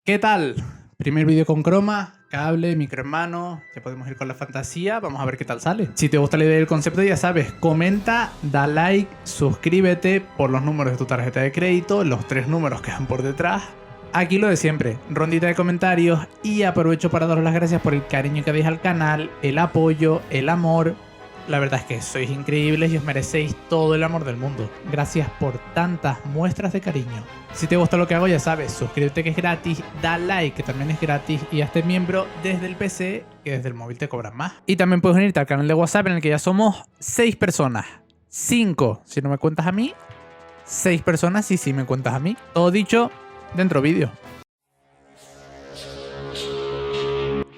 ¿Qué tal? Primer vídeo con croma, cable, micro en mano, ya podemos ir con la fantasía, vamos a ver qué tal sale. Si te gusta la idea del concepto, ya sabes, comenta, da like, suscríbete por los números de tu tarjeta de crédito, los 3 números que van por detrás. Aquí lo de siempre, rondita de comentarios y aprovecho para daros las gracias por el cariño que dais al canal, el apoyo, el amor. La verdad es que sois increíbles y os merecéis todo el amor del mundo. Gracias por tantas muestras de cariño. Si te gusta lo que hago, ya sabes, suscríbete que es gratis, da like que también es gratis y hazte miembro desde el PC, que desde el móvil te cobran más. Y también puedes unirte al canal de WhatsApp en el que ya somos 6 personas. 5 si no me cuentas a mí, 6 personas si sí me cuentas a mí. Todo dicho, dentro vídeo.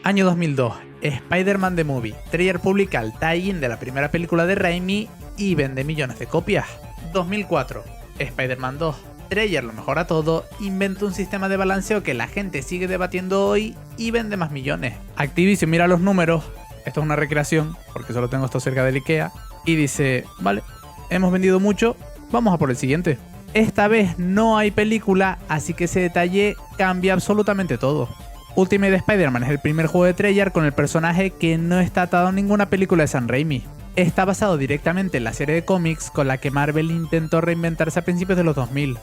Año 2002. Spider-Man The Movie. Trailer publica el tie-in de la primera película de Raimi y vende millones de copias. 2004. Spider-Man 2. Trailer lo mejora todo, inventa un sistema de balanceo que la gente sigue debatiendo hoy y vende más millones. Activision mira los números, esto es una recreación porque solo tengo esto cerca del IKEA, y dice, vale, hemos vendido mucho, vamos a por el siguiente. Esta vez no hay película, así que ese detalle cambia absolutamente todo. Ultimate Spider-Man es el primer juego de Treyarch con el personaje que no está atado a ninguna película de Sam Raimi. Está basado directamente en la serie de cómics con la que Marvel intentó reinventarse a principios de los 2000.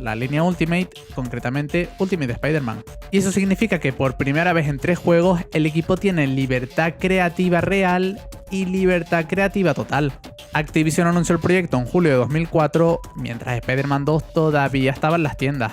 La línea Ultimate, concretamente Ultimate Spider-Man. Y eso significa que por primera vez en 3 juegos el equipo tiene libertad creativa real y libertad creativa total. Activision anunció el proyecto en julio de 2004, mientras Spider-Man 2 todavía estaba en las tiendas.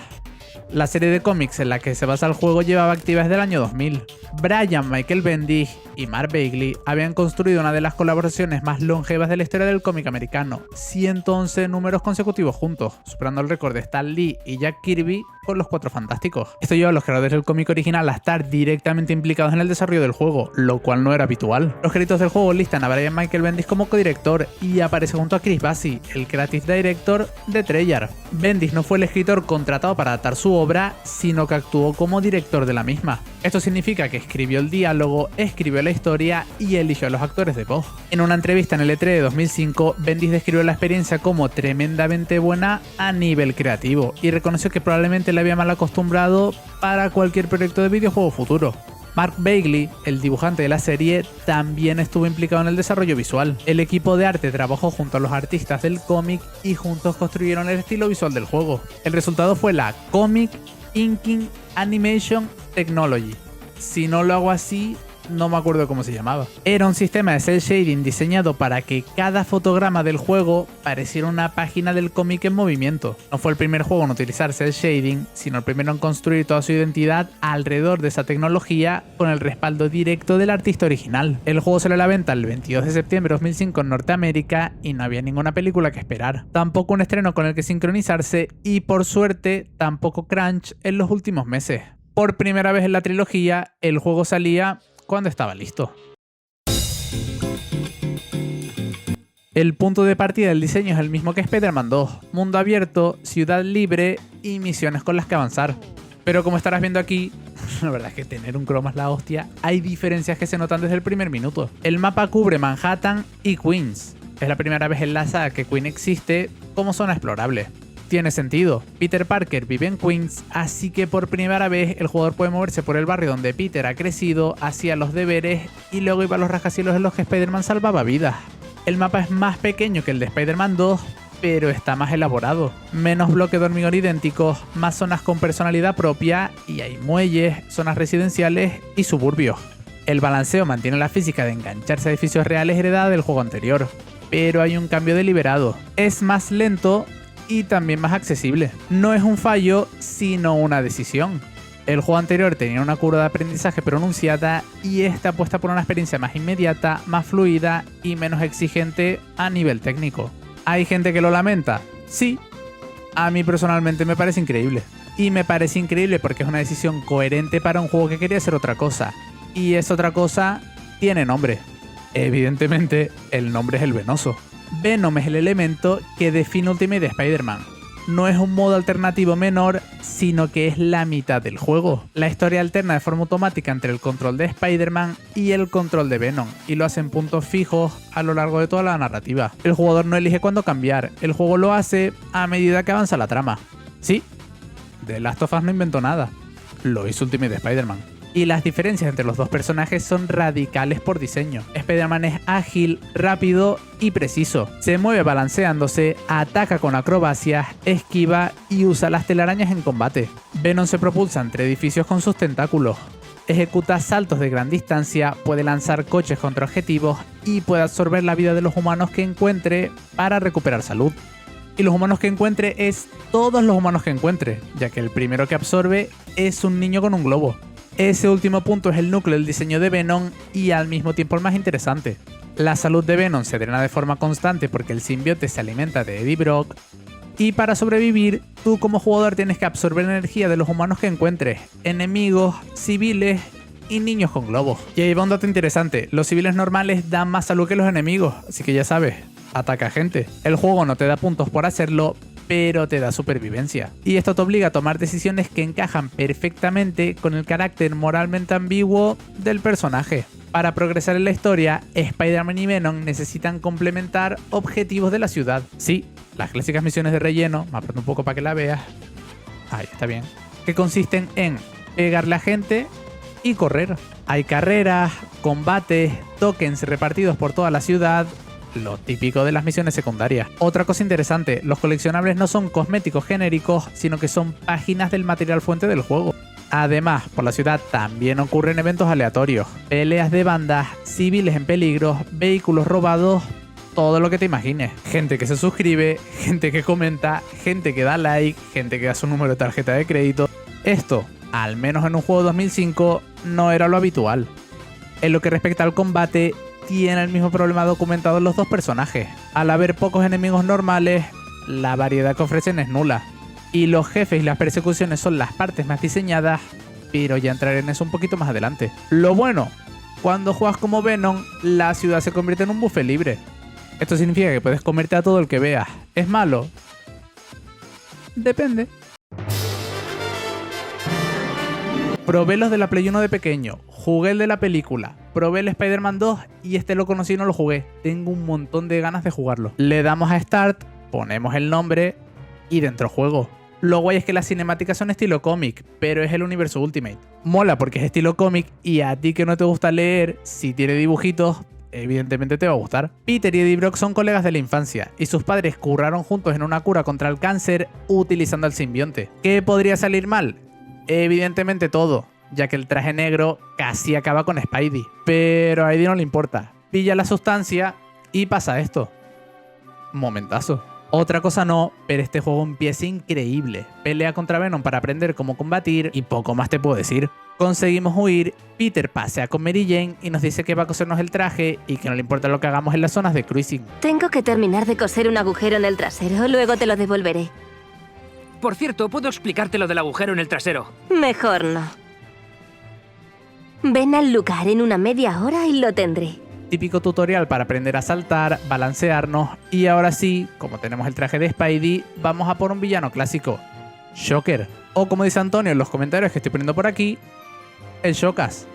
La serie de cómics en la que se basa el juego llevaba activa desde el año 2000. Brian Michael Bendis y Mark Bagley habían construido una de las colaboraciones más longevas de la historia del cómic americano, 111 números consecutivos juntos, superando el récord de Stan Lee y Jack Kirby con los 4 Fantásticos. Esto lleva a los creadores del cómic original a estar directamente implicados en el desarrollo del juego, lo cual no era habitual. Los créditos del juego listan a Brian Michael Bendis como codirector y aparece junto a Chris Bassi, el creative director de Treyarch. Bendis no fue el escritor contratado para adaptar su obra, sino que actuó como director de la misma. Esto significa que escribió el diálogo, escribió la historia y eligió a los actores de voz. En una entrevista en el E3 de 2005, Bendis describió la experiencia como tremendamente buena a nivel creativo y reconoció que probablemente le había mal acostumbrado para cualquier proyecto de videojuego futuro. Mark Bagley, el dibujante de la serie, también estuvo implicado en el desarrollo visual. El equipo de arte trabajó junto a los artistas del cómic y juntos construyeron el estilo visual del juego. El resultado fue la Comic Inking Animation Technology. Si no lo hago así, no me acuerdo cómo se llamaba. Era un sistema de cel shading diseñado para que cada fotograma del juego pareciera una página del cómic en movimiento. No fue el primer juego en utilizar cel shading, sino el primero en construir toda su identidad alrededor de esa tecnología con el respaldo directo del artista original. El juego salió a la venta el 22 de septiembre de 2005 en Norteamérica y no había ninguna película que esperar. Tampoco un estreno con el que sincronizarse y, por suerte, tampoco crunch en los últimos meses. Por primera vez en la trilogía, el juego salía cuando estaba listo. El punto de partida del diseño es el mismo que Spider-Man 2, mundo abierto, ciudad libre y misiones con las que avanzar. Pero como estarás viendo aquí, la verdad es que tener un croma es la hostia, hay diferencias que se notan desde el primer minuto. El mapa cubre Manhattan y Queens. Es la primera vez en la saga que Queens existe como zona explorable. Tiene sentido, Peter Parker vive en Queens, así que por primera vez el jugador puede moverse por el barrio donde Peter ha crecido, hacía los deberes y luego iba a los rascacielos en los que Spider-Man salvaba vidas. El mapa es más pequeño que el de Spider-Man 2, pero está más elaborado. Menos bloques de hormigón idénticos, más zonas con personalidad propia y hay muelles, zonas residenciales y suburbios. El balanceo mantiene la física de engancharse a edificios reales heredada del juego anterior, pero hay un cambio deliberado. Es más lento y también más accesible. No es un fallo, sino una decisión. El juego anterior tenía una curva de aprendizaje pronunciada y esta apuesta por una experiencia más inmediata, más fluida y menos exigente a nivel técnico. ¿Hay gente que lo lamenta? Sí. A mí personalmente me parece increíble. Y me parece increíble porque es una decisión coherente para un juego que quería ser otra cosa. Y esa otra cosa tiene nombre. Evidentemente, el nombre es el Venoso. Venom es el elemento que define Ultimate Spider-Man. No es un modo alternativo menor, sino que es la mitad del juego. La historia alterna de forma automática entre el control de Spider-Man y el control de Venom, y lo hace en puntos fijos a lo largo de toda la narrativa. El jugador no elige cuándo cambiar, el juego lo hace a medida que avanza la trama. Sí, The Last of Us no inventó nada. lo hizo Ultimate Spider-Man. Y las diferencias entre los dos personajes son radicales por diseño. Spider-Man es ágil, rápido y preciso. Se mueve balanceándose, ataca con acrobacias, esquiva y usa las telarañas en combate. Venom se propulsa entre edificios con sus tentáculos. Ejecuta saltos de gran distancia, puede lanzar coches contra objetivos y puede absorber la vida de los humanos que encuentre para recuperar salud. Y los humanos que encuentre es todos los humanos que encuentre, ya que el primero que absorbe es un niño con un globo. Ese último punto es el núcleo del diseño de Venom y al mismo tiempo el más interesante. La salud de Venom se drena de forma constante porque el simbionte se alimenta de Eddie Brock. Y para sobrevivir, tú como jugador tienes que absorber energía de los humanos que encuentres, enemigos, civiles y niños con globos. Y ahí va un dato interesante, los civiles normales dan más salud que los enemigos, así que ya sabes, ataca gente. El juego no te da puntos por hacerlo, pero te da supervivencia. Y esto te obliga a tomar decisiones que encajan perfectamente con el carácter moralmente ambiguo del personaje. Para progresar en la historia, Spider-Man y Venom necesitan complementar objetivos de la ciudad. Sí, las clásicas misiones de relleno, me aprieto un poco para que la veas. Ahí está bien. Que consisten en pegarle a gente y correr. Hay carreras, combates, tokens repartidos por toda la ciudad, lo típico de las misiones secundarias. Otra cosa interesante, los coleccionables no son cosméticos genéricos, sino que son páginas del material fuente del juego. Además, por la ciudad también ocurren eventos aleatorios, peleas de bandas, civiles en peligro, vehículos robados, todo lo que te imagines. Gente que se suscribe, gente que comenta, gente que da like, gente que da su número de tarjeta de crédito. Esto, al menos en un juego 2005, no era lo habitual. En lo que respecta al combate, tiene el mismo problema documentado en los dos personajes. Al haber pocos enemigos normales, la variedad que ofrecen es nula. Y los jefes y las persecuciones son las partes más diseñadas, pero ya entraré en eso un poquito más adelante. Lo bueno, cuando juegas como Venom, la ciudad se convierte en un buffet libre. Esto significa que puedes comerte a todo el que veas. ¿Es malo? Depende. Probé los de la Play 1 de pequeño, jugué el de la película, probé el Spider-Man 2 y este lo conocí y no lo jugué. Tengo un montón de ganas de jugarlo. Le damos a Start, ponemos el nombre y dentro juego. Lo guay es que las cinemáticas son estilo cómic, pero es el universo Ultimate. Mola porque es estilo cómic y a ti que no te gusta leer, si tiene dibujitos, evidentemente te va a gustar. Peter y Eddie Brock son colegas de la infancia y sus padres curraron juntos en una cura contra el cáncer utilizando el simbionte. ¿Qué podría salir mal? Evidentemente todo, ya que el traje negro casi acaba con Spidey. Pero a Eddie no le importa. Pilla la sustancia y pasa esto. Momentazo. Otra cosa no, pero este juego empieza increíble. Pelea contra Venom para aprender cómo combatir y poco más te puedo decir. Conseguimos huir, Peter pasea con Mary Jane y nos dice que va a cosernos el traje y que no le importa lo que hagamos en las zonas de cruising. Tengo que terminar de coser un agujero en el trasero, luego te lo devolveré. Por cierto, puedo explicarte lo del agujero en el trasero. Mejor no. Ven al lugar en una media hora y lo tendré. Típico tutorial para aprender a saltar, balancearnos y ahora sí, como tenemos el traje de Spidey, vamos a por un villano clásico, Shocker. O como dice Antonio en los comentarios que estoy poniendo por aquí, el Shockas.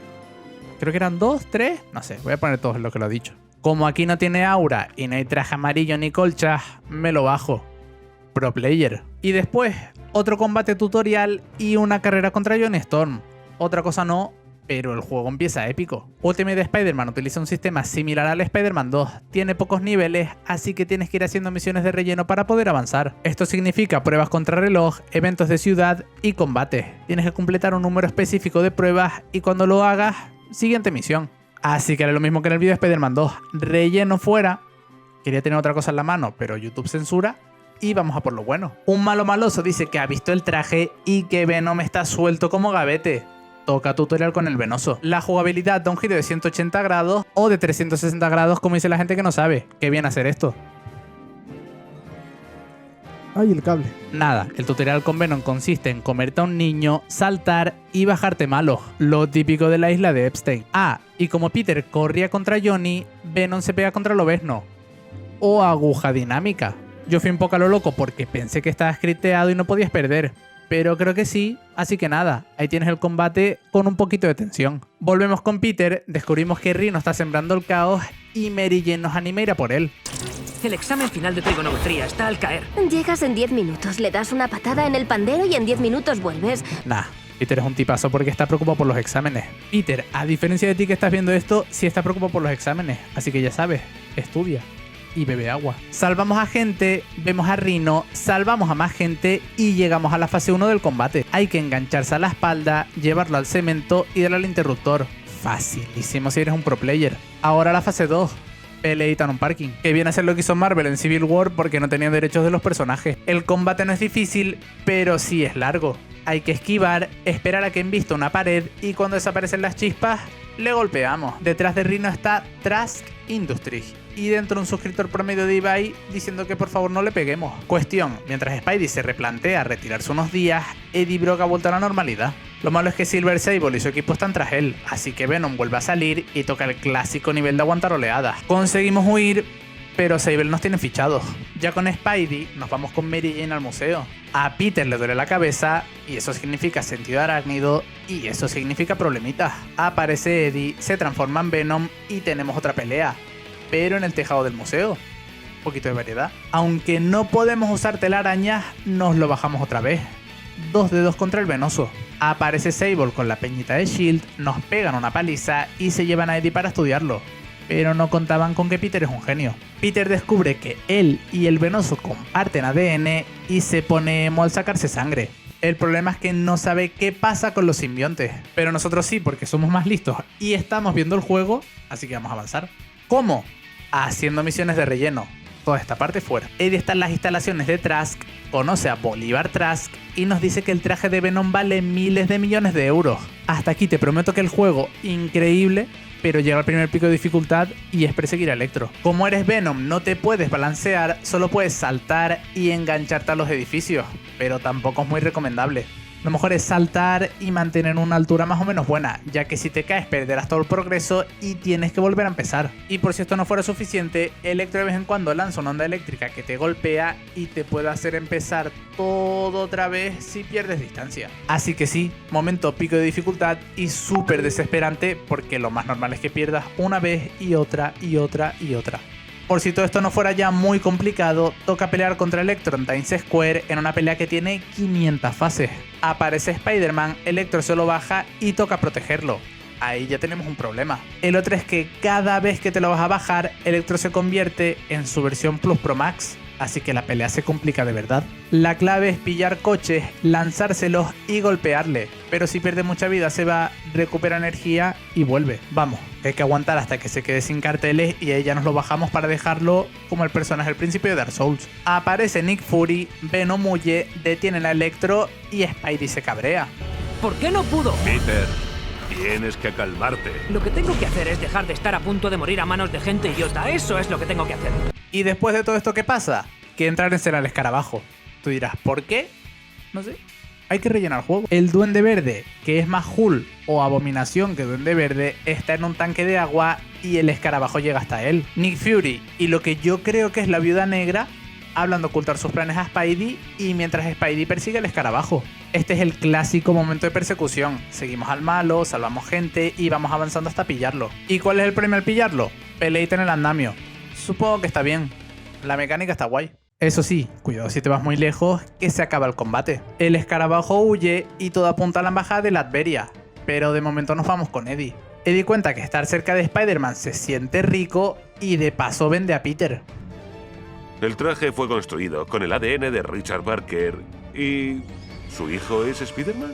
Creo que eran 2, 3, no sé, voy a poner todos lo que lo he dicho. Como aquí no tiene aura y no hay traje amarillo ni colchas, me lo bajo. Pro player. Y después, otro combate tutorial y una carrera contra Johnny Storm. Otra cosa no, pero el juego empieza épico. Ultimate Spider-Man utiliza un sistema similar al Spider-Man 2, tiene pocos niveles, así que tienes que ir haciendo misiones de relleno para poder avanzar. Esto significa pruebas contra reloj, eventos de ciudad y combates. Tienes que completar un número específico de pruebas y cuando lo hagas, siguiente misión. Así que haré lo mismo que en el vídeo de Spider-Man 2, relleno fuera. Quería tener otra cosa en la mano, pero YouTube censura. Y vamos a por lo bueno. Un malo maloso dice que ha visto el traje y que Venom está suelto como gavete. Toca tutorial con el venoso. La jugabilidad da un giro de 180 grados o de 360 grados como dice la gente que no sabe. Qué bien hacer esto. Ay, el cable. Nada, el tutorial con Venom consiste en comerte a un niño, saltar y bajarte malos. Lo típico de la isla de Epstein. Ah, y como Peter corría contra Johnny, Venom se pega contra Lobezno. O aguja dinámica. Yo fui un poco a lo loco porque pensé que estaba scripteado y no podías perder. Pero creo que sí, así que nada, ahí tienes el combate con un poquito de tensión. Volvemos con Peter, descubrimos que Rhino está sembrando el caos y Mary Jane nos anima a ir a por él. El examen final de trigonometría está al caer. Llegas en 10 minutos, le das una patada en el pandero y en 10 minutos vuelves. Nah, Peter es un tipazo porque está preocupado por los exámenes. Peter, a diferencia de ti que estás viendo esto, sí está preocupado por los exámenes. Así que ya sabes, estudia y bebe agua. Salvamos a gente, vemos a Rhino, salvamos a más gente y llegamos a la fase 1 del combate. Hay que engancharse a la espalda, llevarlo al cemento y darle al interruptor. Facilísimo si eres un pro player. Ahora la fase 2. Peleita en un parking. Que viene a ser lo que hizo Marvel en Civil War porque no tenían derechos de los personajes. El combate no es difícil, pero sí es largo. Hay que esquivar, esperar a que embista una pared y cuando desaparecen las chispas, le golpeamos. Detrás de Rhino está Trask Industries y dentro un suscriptor promedio de eBay diciendo que por favor no le peguemos. Cuestión, mientras Spidey se replantea retirarse unos días, Eddie Brock ha vuelto a la normalidad. Lo malo es que Silver Sable y su equipo están tras él, así que Venom vuelve a salir y toca el clásico nivel de aguantar oleadas. Conseguimos huir, pero Sable nos tiene fichados. Ya con Spidey nos vamos con Mary Jane al museo. A Peter le duele la cabeza y eso significa sentido arácnido y eso significa problemitas. Aparece Eddie, se transforma en Venom y tenemos otra pelea, pero en el tejado del museo. Un poquito de variedad. Aunque no podemos usar telarañas, nos lo bajamos otra vez. 2 dedos contra el venoso. Aparece Sable con la peñita de S.H.I.E.L.D., nos pegan una paliza y se llevan a Eddie para estudiarlo. Pero no contaban con que Peter es un genio. Peter descubre que él y el venoso comparten ADN y se pone emo al sacarse sangre. El problema es que no sabe qué pasa con los simbiontes. Pero nosotros sí, porque somos más listos y estamos viendo el juego, así que vamos a avanzar. ¿Cómo? Haciendo misiones de relleno. Toda esta parte fuera. Eddie está en las instalaciones de Trask, conoce a Bolívar Trask y nos dice que el traje de Venom vale miles de millones de euros. Hasta aquí te prometo que el juego, increíble, pero llega al primer pico de dificultad y es perseguir a Electro. Como eres Venom, no te puedes balancear, solo puedes saltar y engancharte a los edificios, pero tampoco es muy recomendable. Lo mejor es saltar y mantener una altura más o menos buena, ya que si te caes perderás todo el progreso y tienes que volver a empezar. Y por si esto no fuera suficiente, Electro de vez en cuando lanza una onda eléctrica que te golpea y te puede hacer empezar todo otra vez si pierdes distancia. Así que sí, momento pico de dificultad y súper desesperante porque lo más normal es que pierdas una vez y otra y otra y otra. Por si todo esto no fuera ya muy complicado, toca pelear contra Electro en Times Square en una pelea que tiene 500 fases. Aparece Spider-Man, Electro se lo baja y toca protegerlo. Ahí ya tenemos un problema. El otro es que cada vez que te lo vas a bajar, Electro se convierte en su versión Plus Pro Max. Así que la pelea se complica de verdad. La clave es pillar coches, lanzárselos y golpearle. Pero si pierde mucha vida se va, recupera energía y vuelve. Vamos, hay que aguantar hasta que se quede sin carteles y ahí ya nos lo bajamos para dejarlo como el personaje al principio de Dark Souls. Aparece Nick Fury, Venom huye, detiene a Electro y Spidey se cabrea. ¿Por qué no pudo? Peter, tienes que calmarte. Lo que tengo que hacer es dejar de estar a punto de morir a manos de gente idiota. Eso es lo que tengo que hacer. Y después de todo esto, ¿qué pasa? Que entrar en ser al escarabajo. Tú dirás, ¿por qué? No sé. Hay que rellenar el juego. El Duende Verde, que es más Hulk o Abominación que Duende Verde, está en un tanque de agua y el escarabajo llega hasta él. Nick Fury y lo que yo creo que es la Viuda Negra hablan de ocultar sus planes a Spidey y mientras Spidey persigue al escarabajo. Este es el clásico momento de persecución. Seguimos al malo, salvamos gente y vamos avanzando hasta pillarlo. ¿Y cuál es el premio al pillarlo? Peleita en el andamio. Supongo que está bien. La mecánica está guay. Eso sí, cuidado si te vas muy lejos, que se acaba el combate. El escarabajo huye y todo apunta a la embajada de Latveria, pero de momento nos vamos con Eddie. Eddie cuenta que estar cerca de Spider-Man se siente rico y de paso vende a Peter. El traje fue construido con el ADN de Richard Parker y... ¿su hijo es Spider-Man?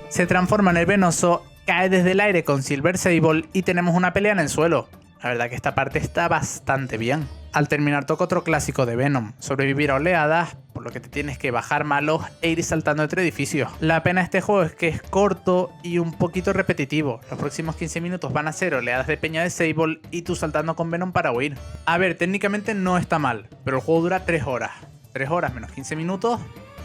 Se transforma en el venoso, cae desde el aire con Silver Sable y tenemos una pelea en el suelo. La verdad que esta parte está bastante bien. Al terminar toca otro clásico de Venom, sobrevivir a oleadas, por lo que te tienes que bajar malos e ir saltando entre edificios. La pena de este juego es que es corto y un poquito repetitivo. Los próximos 15 minutos van a ser oleadas de peña de Sable y tú saltando con Venom para huir. A ver, técnicamente no está mal, pero el juego dura 3 horas. 3 horas menos 15 minutos,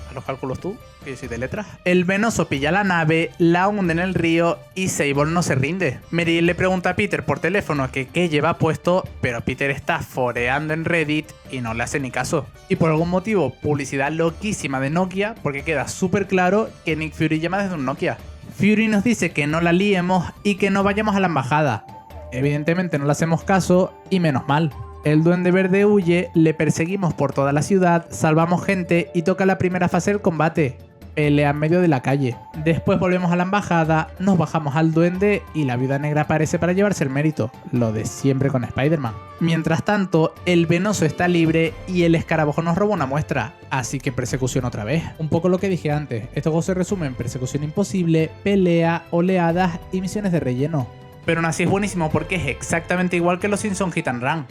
a los cálculos tú, que yo soy de letras. El venoso pilla la nave, la hunde en el río y Sable no se rinde. Mary le pregunta a Peter por teléfono que qué lleva puesto, pero Peter está foreando en Reddit y no le hace ni caso. Y por algún motivo, publicidad loquísima de Nokia, porque queda súper claro que Nick Fury llama desde un Nokia. Fury nos dice que no la liemos y que no vayamos a la embajada. Evidentemente no le hacemos caso y menos mal. El Duende Verde huye, le perseguimos por toda la ciudad, salvamos gente y toca la primera fase del combate. pelea en medio de la calle. Después volvemos a la embajada, nos bajamos al duende y la Viuda Negra aparece para llevarse el mérito, lo de siempre con Spider-Man. Mientras tanto, el Venoso está libre y el Escarabajo nos roba una muestra, así que persecución otra vez. Un poco lo que dije antes, este juego se resume en persecución imposible, pelea, oleadas y misiones de relleno. Pero aún así es buenísimo porque es exactamente igual que los Simpsons Hit and Run.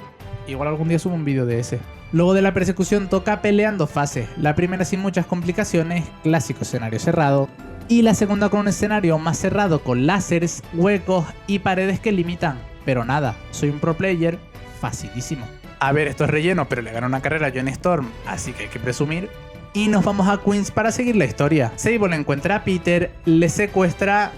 Igual algún día subo un vídeo de ese. Luego de la persecución toca pelea en 2 fases. La primera sin muchas complicaciones, clásico escenario cerrado. Y la segunda con un escenario más cerrado con láseres, huecos y paredes que limitan. Pero nada, soy un pro player facilísimo. A ver, esto es relleno, pero le gana una carrera a Johnny Storm, así que hay que presumir. Y nos vamos a Queens para seguir la historia. Sable encuentra a Peter, le secuestra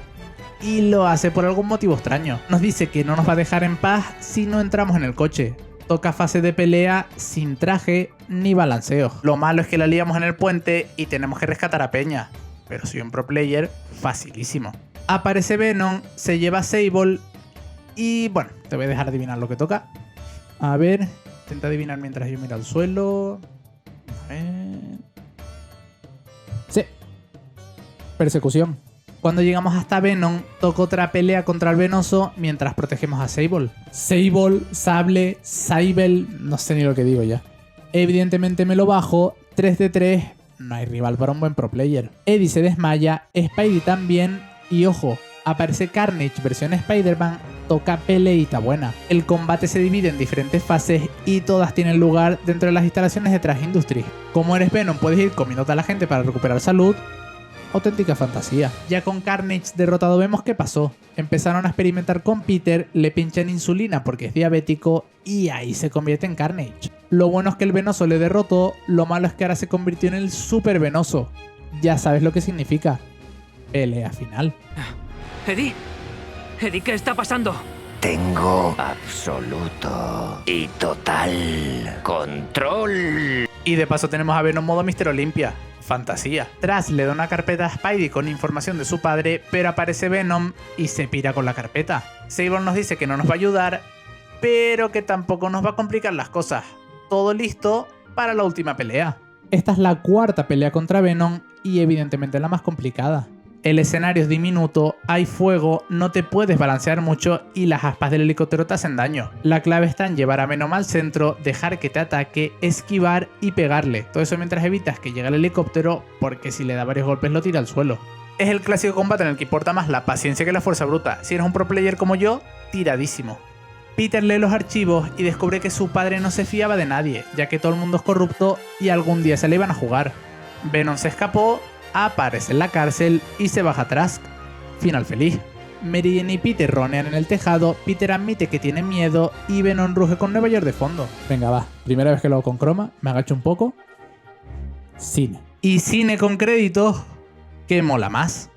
y lo hace por algún motivo extraño. Nos dice que no nos va a dejar en paz si no entramos en el coche. Toca fase de pelea sin traje ni balanceo. Lo malo es que la liamos en el puente y tenemos que rescatar a Peña. Pero soy un pro player facilísimo. Aparece Venom, se lleva a Sable y bueno, te voy a dejar adivinar lo que toca. A ver, intenta adivinar mientras yo miro al suelo. A ver. Sí. Persecución. Cuando llegamos hasta Venom, toca otra pelea contra el Venoso mientras protegemos a Sable. Sable, no sé ni lo que digo ya. Evidentemente me lo bajo, 3 de 3, no hay rival para un buen pro player. Eddie se desmaya, Spidey también y ojo, aparece Carnage versión Spider-Man, toca peleita buena. El combate se divide en diferentes fases y todas tienen lugar dentro de las instalaciones de Trash Industries. Como eres Venom puedes ir comiéndote a la gente para recuperar salud. Auténtica fantasía. Ya con Carnage derrotado vemos qué pasó. Empezaron a experimentar con Peter, le pinchan insulina porque es diabético y ahí se convierte en Carnage. Lo bueno es que el Venoso le derrotó, lo malo es que ahora se convirtió en el Super Venoso. Ya sabes lo que significa. Pelea final. Eddie, ¿qué está pasando? Tengo absoluto y total control. Y de paso tenemos a Venom modo Mr. Olympia. Fantasía. Trash le da una carpeta a Spidey con información de su padre, pero aparece Venom y se pira con la carpeta. Sable nos dice que no nos va a ayudar, pero que tampoco nos va a complicar las cosas. Todo listo para la última pelea. Esta es la 4ª pelea contra Venom y evidentemente la más complicada. El escenario es diminuto, hay fuego, no te puedes balancear mucho y las aspas del helicóptero te hacen daño. La clave está en llevar a Venom al centro, dejar que te ataque, esquivar y pegarle. Todo eso mientras evitas que llegue el helicóptero porque si le da varios golpes lo tira al suelo. Es el clásico combate en el que importa más la paciencia que la fuerza bruta. Si eres un pro player como yo, tiradísimo. Peter lee los archivos y descubre que su padre no se fiaba de nadie, ya que todo el mundo es corrupto y algún día se le iban a jugar. Venom se escapó, aparece en la cárcel y se baja Trask. Final feliz. Mary Jane y Peter ronean en el tejado, Peter admite que tiene miedo y Venom ruge con Nueva York de fondo. Venga va, primera vez que lo hago con croma, me agacho un poco. Cine. Y cine con créditos, que mola más.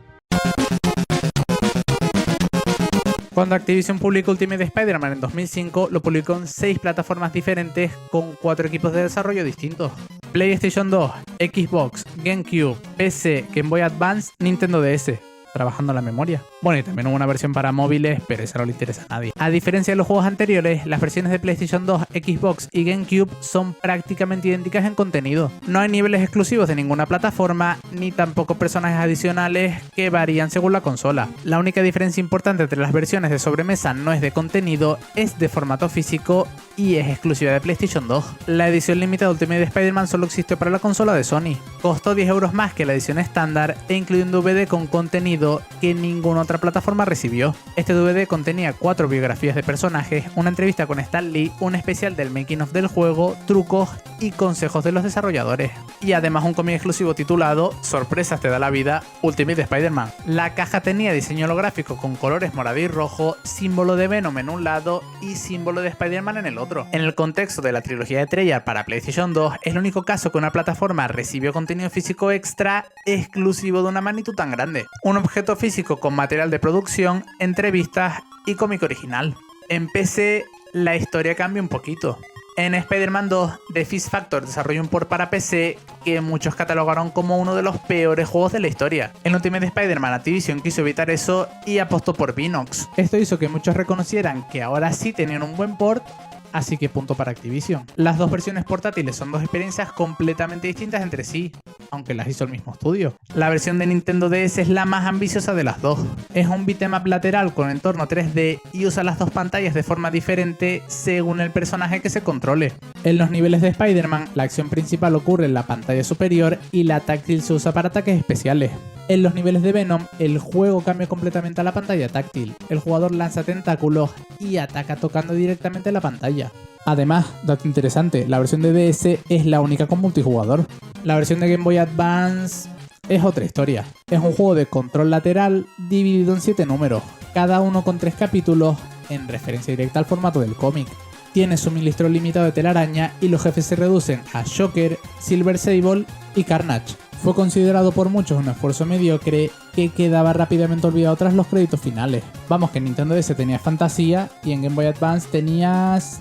Cuando Activision publicó Ultimate Spider-Man en 2005, lo publicó en 6 plataformas diferentes con 4 equipos de desarrollo distintos. PlayStation 2, Xbox, GameCube, PC, Game Boy Advance, Nintendo DS. Trabajando la memoria. Bueno, y también hubo una versión para móviles, pero esa no le interesa a nadie. A diferencia de los juegos anteriores, las versiones de PlayStation 2, Xbox y GameCube son prácticamente idénticas en contenido. No hay niveles exclusivos de ninguna plataforma, ni tampoco personajes adicionales que varían según la consola. La única diferencia importante entre las versiones de sobremesa no es de contenido, es de formato físico y es exclusiva de PlayStation 2. La edición limitada Ultimate Spider-Man solo existe para la consola de Sony. Costó 10 € más que la edición estándar e incluye un DVD con contenido que ninguna otra plataforma recibió. Este DVD contenía 4 biografías de personajes, una entrevista con Stan Lee, un especial del making of del juego, trucos y consejos de los desarrolladores. Y además un cómic exclusivo titulado Sorpresas te da la vida, Ultimate Spider-Man. La caja tenía diseño holográfico con colores morado y rojo, símbolo de Venom en un lado y símbolo de Spider-Man en el otro. En el contexto de la trilogía de Treyarch para PlayStation 2, es el único caso que una plataforma recibió contenido físico extra exclusivo de una magnitud tan grande. Un objeto físico con material de producción, entrevistas y cómic original. En PC, la historia cambia un poquito. En Spider-Man 2, The Fist Factor desarrolló un port para PC que muchos catalogaron como uno de los peores juegos de la historia. En Ultimate Spider-Man, Activision quiso evitar eso y apostó por Vinox. Esto hizo que muchos reconocieran que ahora sí tenían un buen port, así que punto para Activision. Las dos versiones portátiles son dos experiencias completamente distintas entre sí, aunque las hizo el mismo estudio. La versión de Nintendo DS es la más ambiciosa de las dos. Es un beat'em up lateral con entorno 3D y usa las dos pantallas de forma diferente según el personaje que se controle. En los niveles de Spider-Man, la acción principal ocurre en la pantalla superior y la táctil se usa para ataques especiales. En los niveles de Venom, el juego cambia completamente a la pantalla táctil. El jugador lanza tentáculos y ataca tocando directamente la pantalla. Además, dato interesante, la versión de DS es la única con multijugador. La versión de Game Boy Advance es otra historia. Es un juego de control lateral dividido en 7 números, cada uno con 3 capítulos, en referencia directa al formato del cómic. Tiene suministro limitado de telaraña y los jefes se reducen a Shocker, Silver Sable y Carnage. Fue considerado por muchos un esfuerzo mediocre que quedaba rápidamente olvidado tras los créditos finales. Vamos, que en Nintendo DS tenías fantasía y en Game Boy Advance tenías...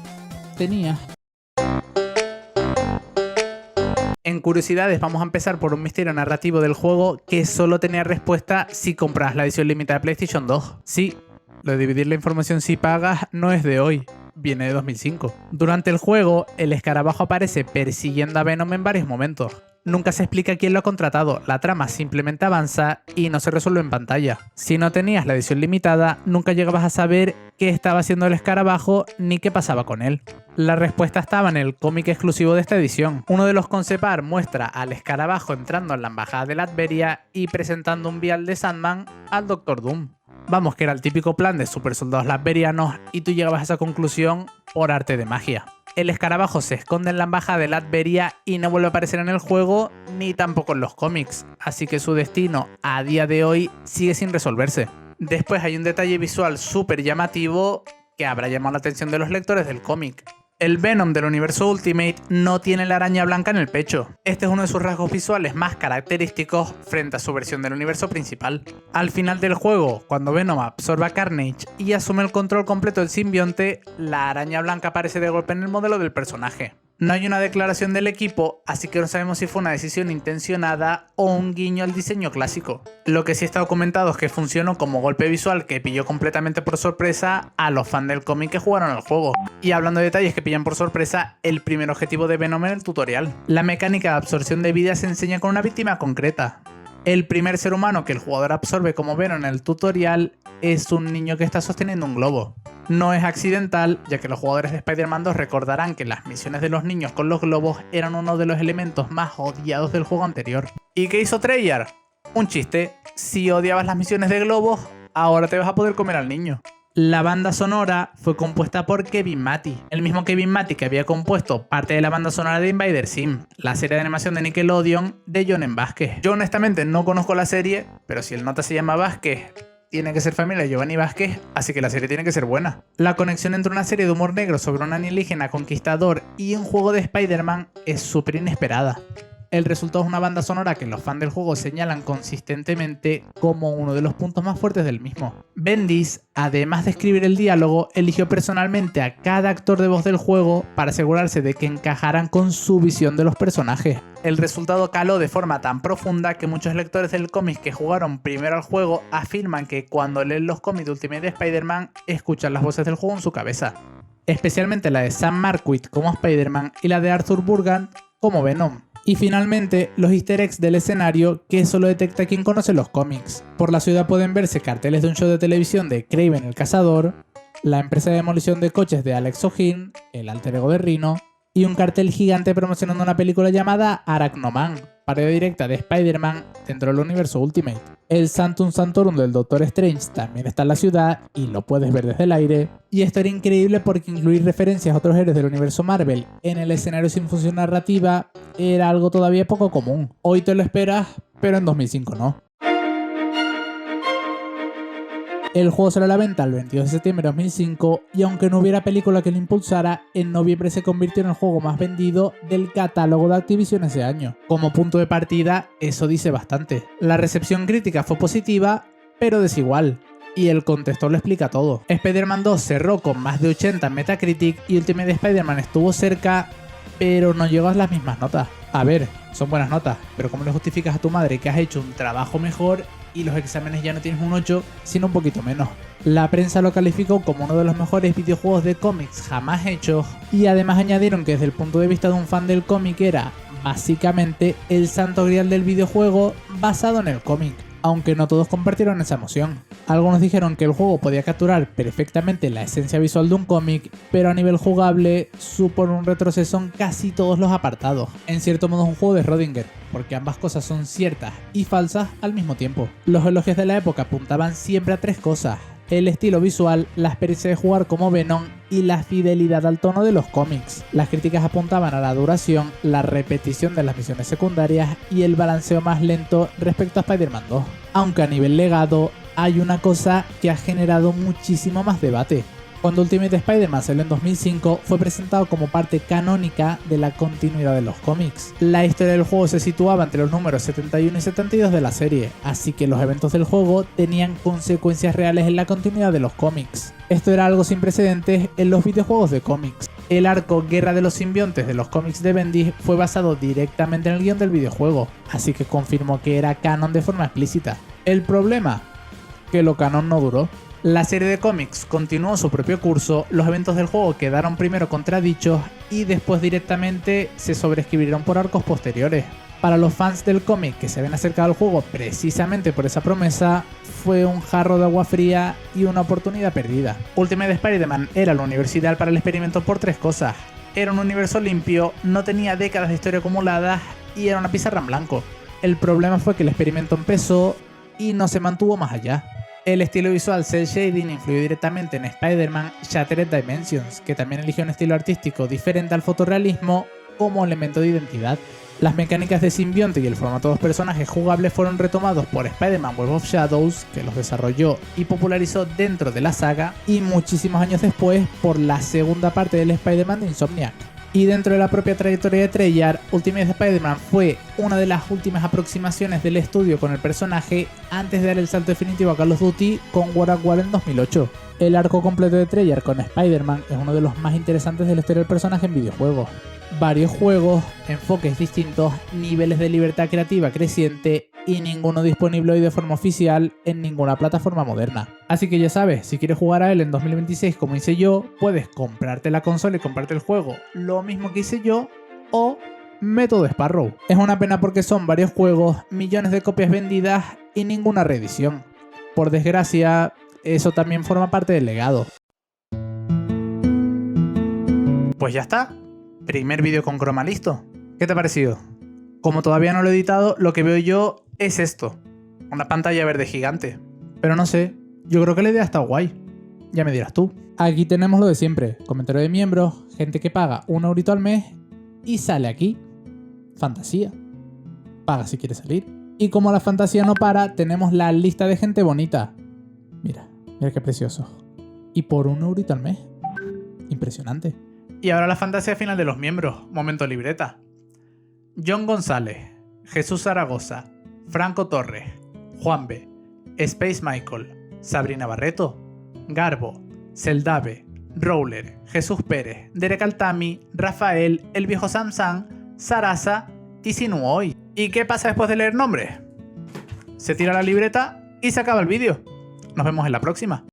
En curiosidades vamos a empezar por un misterio narrativo del juego que solo tenía respuesta si compras la edición limitada de PlayStation 2. Sí, lo de dividir la información si pagas no es de hoy, viene de 2005. Durante el juego, el escarabajo aparece persiguiendo a Venom en varios momentos. Nunca se explica quién lo ha contratado, la trama simplemente avanza y no se resuelve en pantalla. Si no tenías la edición limitada, nunca llegabas a saber qué estaba haciendo el escarabajo ni qué pasaba con él. La respuesta estaba en el cómic exclusivo de esta edición. Uno de los concept art muestra al escarabajo entrando en la embajada de Latveria y presentando un vial de Sandman al Doctor Doom. Vamos, que era el típico plan de super soldados latverianos y tú llegabas a esa conclusión por arte de magia. El escarabajo se esconde en la embajada de Latveria y no vuelve a aparecer en el juego ni tampoco en los cómics, así que su destino a día de hoy sigue sin resolverse. Después hay un detalle visual súper llamativo que habrá llamado la atención de los lectores del cómic. El Venom del universo Ultimate no tiene la araña blanca en el pecho. Este es uno de sus rasgos visuales más característicos frente a su versión del universo principal. Al final del juego, cuando Venom absorbe a Carnage y asume el control completo del simbionte, la araña blanca aparece de golpe en el modelo del personaje. No hay una declaración del equipo, así que no sabemos si fue una decisión intencionada o un guiño al diseño clásico. Lo que sí está documentado es que funcionó como golpe visual que pilló completamente por sorpresa a los fans del cómic que jugaron al juego. Y hablando de detalles que pillan por sorpresa, el primer objetivo de Venom en el tutorial. La mecánica de absorción de vida se enseña con una víctima concreta. El primer ser humano que el jugador absorbe como Venom en el tutorial es un niño que está sosteniendo un globo. No es accidental, ya que los jugadores de Spider-Man 2 recordarán que las misiones de los niños con los globos eran uno de los elementos más odiados del juego anterior. ¿Y qué hizo Treyarch? Un chiste, si odiabas las misiones de globos, ahora te vas a poder comer al niño. La banda sonora fue compuesta por Kevin Matty, el mismo Kevin Matty que había compuesto parte de la banda sonora de Invader Sim, la serie de animación de Nickelodeon de John M. Vázquez. Yo honestamente no conozco la serie, pero si el nota se llama Vázquez, tiene que ser familia de Giovanni Vázquez, así que la serie tiene que ser buena. La conexión entre una serie de humor negro sobre un alienígena conquistador y un juego de Spider-Man es súper inesperada. El resultado es una banda sonora que los fans del juego señalan consistentemente como uno de los puntos más fuertes del mismo. Bendis, además de escribir el diálogo, eligió personalmente a cada actor de voz del juego para asegurarse de que encajaran con su visión de los personajes. El resultado caló de forma tan profunda que muchos lectores del cómic que jugaron primero al juego afirman que cuando leen los cómics de Ultimate de Spider-Man escuchan las voces del juego en su cabeza. Especialmente la de Sam Marquit como Spider-Man y la de Arthur Burgant como Venom. Y finalmente, los easter eggs del escenario que solo detecta quien conoce los cómics. Por la ciudad pueden verse carteles de un show de televisión de Kraven el Cazador, la empresa de demolición de coches de Alex O'Hearn, el alter ego de Rhino, y un cartel gigante promocionando una película llamada Arachnoman, parodia directa de Spider-Man dentro del universo Ultimate. El Sanctum Sanctorum del Doctor Strange también está en la ciudad y lo puedes ver desde el aire. Y esto era increíble porque incluir referencias a otros héroes del universo Marvel en el escenario sin función narrativa era algo todavía poco común. Hoy te lo esperas, pero en 2005 no. El juego salió a la venta el 22 de septiembre de 2005 y aunque no hubiera película que lo impulsara, en noviembre se convirtió en el juego más vendido del catálogo de Activision ese año. Como punto de partida, eso dice bastante. La recepción crítica fue positiva, pero desigual. Y el contexto lo explica todo. Spider-Man 2 cerró con más de 80 en Metacritic y Ultimate Spider-Man estuvo cerca, pero no llegó a las mismas notas. A ver, son buenas notas, pero ¿cómo le justificas a tu madre que has hecho un trabajo mejor y los exámenes ya no tienes un 8, sino un poquito menos? La prensa lo calificó como uno de los mejores videojuegos de cómics jamás hechos y además añadieron que desde el punto de vista de un fan del cómic era básicamente el santo grial del videojuego basado en el cómic, aunque no todos compartieron esa emoción. Algunos dijeron que el juego podía capturar perfectamente la esencia visual de un cómic, pero a nivel jugable supone un retroceso en casi todos los apartados. En cierto modo es un juego de Schrödinger, porque ambas cosas son ciertas y falsas al mismo tiempo. Los elogios de la época apuntaban siempre a tres cosas: el estilo visual, la experiencia de jugar como Venom y la fidelidad al tono de los cómics. Las críticas apuntaban a la duración, la repetición de las misiones secundarias y el balanceo más lento respecto a Spider-Man 2. Aunque a nivel legado, hay una cosa que ha generado muchísimo más debate. Cuando Ultimate Spider-Man salió en 2005, fue presentado como parte canónica de la continuidad de los cómics. La historia del juego se situaba entre los números 71 y 72 de la serie, así que los eventos del juego tenían consecuencias reales en la continuidad de los cómics. Esto era algo sin precedentes en los videojuegos de cómics. El arco Guerra de los Simbiontes de los cómics de Bendis fue basado directamente en el guión del videojuego, así que confirmó que era canon de forma explícita. El problema, que lo canon no duró. La serie de cómics continuó su propio curso, los eventos del juego quedaron primero contradichos y después directamente se sobreescribieron por arcos posteriores. Para los fans del cómic que se habían acercado al juego precisamente por esa promesa, fue un jarro de agua fría y una oportunidad perdida. Ultimate Spider-Man era la universidad ideal para el experimento por tres cosas: era un universo limpio, no tenía décadas de historia acumuladas y era una pizarra en blanco. El problema fue que el experimento empezó y no se mantuvo más allá. El estilo visual cel shading influyó directamente en Spider-Man Shattered Dimensions, que también eligió un estilo artístico diferente al fotorrealismo como elemento de identidad. Las mecánicas de simbionte y el formato de los personajes jugables fueron retomados por Spider-Man Web of Shadows, que los desarrolló y popularizó dentro de la saga, y muchísimos años después por la segunda parte del Spider-Man de Insomniac. Y dentro de la propia trayectoria de Treyarch, Ultimate Spider-Man fue una de las últimas aproximaciones del estudio con el personaje antes de dar el salto definitivo a Call of Duty con War at War en 2008. El arco completo de Treyarch con Spider-Man es uno de los más interesantes de la historia del personaje en videojuegos. Varios juegos, enfoques distintos, niveles de libertad creativa creciente y ninguno disponible hoy de forma oficial en ninguna plataforma moderna. Así que ya sabes, si quieres jugar a él en 2026 como hice yo, puedes comprarte la consola y comprarte el juego, lo mismo que hice yo, o Método Sparrow. Es una pena porque son varios juegos, millones de copias vendidas y ninguna reedición. Por desgracia, eso también forma parte del legado. Pues ya está. Primer vídeo con croma listo. ¿Qué te ha parecido? Como todavía no lo he editado, lo que veo yo es esto. Una pantalla verde gigante. Pero no sé, yo creo que la idea está guay. Ya me dirás tú. Aquí tenemos lo de siempre. Comentario de miembros, gente que paga €1 al mes y sale aquí. Fantasía. Paga si quieres salir. Y como la fantasía no para, tenemos la lista de gente bonita. Mira, mira qué precioso. Y por €1 al mes. Impresionante. Y ahora la fantasía final de los miembros. Momento libreta. John González, Jesús Zaragoza, Franco Torres, Juan B, Space Michael, Sabrina Barreto, Garbo, Seldave, Rowler, Jesús Pérez, Derek Altami, Rafael, El Viejo Samsung, Sarasa y Sinuoy. ¿Y qué pasa después de leer nombres? Se tira la libreta y se acaba el vídeo. Nos vemos en la próxima.